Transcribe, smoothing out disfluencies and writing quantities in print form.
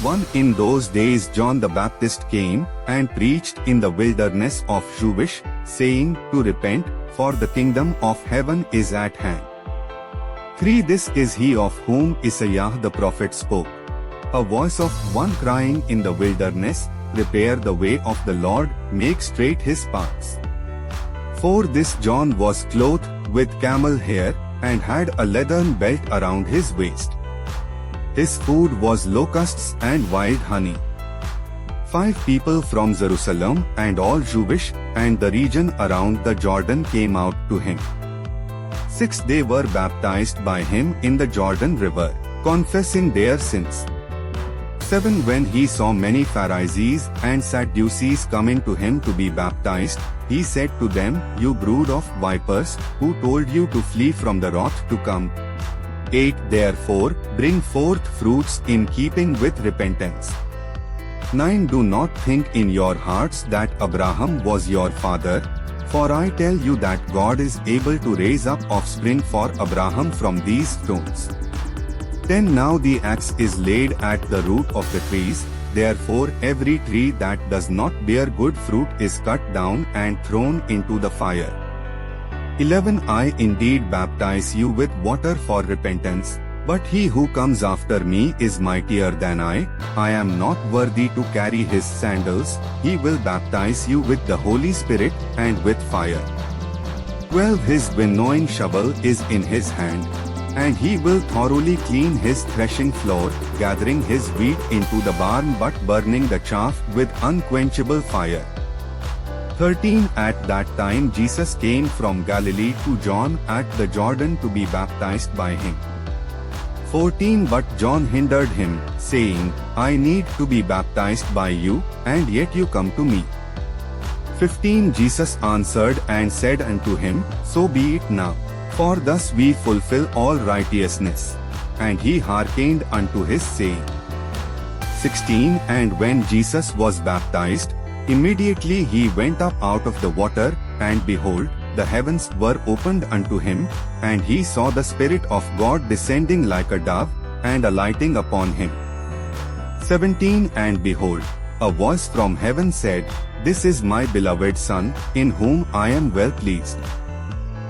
1 In those days John the Baptist came and preached in the wilderness of Juvish, saying, To repent, for the kingdom of heaven is at hand. 3 This is he of whom Isaiah the prophet spoke. A voice of one crying in the wilderness, Prepare the way of the Lord, make straight his paths. 4 This John was clothed with camel hair, and had a leathern belt around his waist. His food was locusts and wild honey. 5 People from Jerusalem and all Juvish and the region around the Jordan came out to him. 6 They were baptized by him in the Jordan River, confessing their sins. 7 When he saw many Pharisees and Sadducees coming to him to be baptized, he said to them, You brood of vipers, who told you to flee from the wrath to come? 8 Therefore, bring forth fruits in keeping with repentance. 9 Do not think in your hearts that Abraham was your father, for I tell you that God is able to raise up offspring for Abraham from these stones. 10 Now the axe is laid at the root of the trees, therefore every tree that does not bear good fruit is cut down and thrown into the fire. 11 I indeed baptize you with water for repentance, but he who comes after me is mightier than I am not worthy to carry his sandals. He will baptize you with the Holy Spirit and with fire. 12 His winnowing shovel is in his hand, and he will thoroughly clean his threshing floor, gathering his wheat into the barn but burning the chaff with unquenchable fire. 13 At that time Jesus came from Galilee to John at the Jordan to be baptized by him. 14 But John hindered him, saying, I need to be baptized by you, and yet you come to me. 15 Jesus answered and said unto him, So be it now, for thus we fulfill all righteousness. And he hearkened unto his saying. 16 And when Jesus was baptized, immediately he went up out of the water, and behold, the heavens were opened unto him, and he saw the Spirit of God descending like a dove, and alighting upon him. 17 And behold, a voice from heaven said, This is my beloved Son, in whom I am well pleased.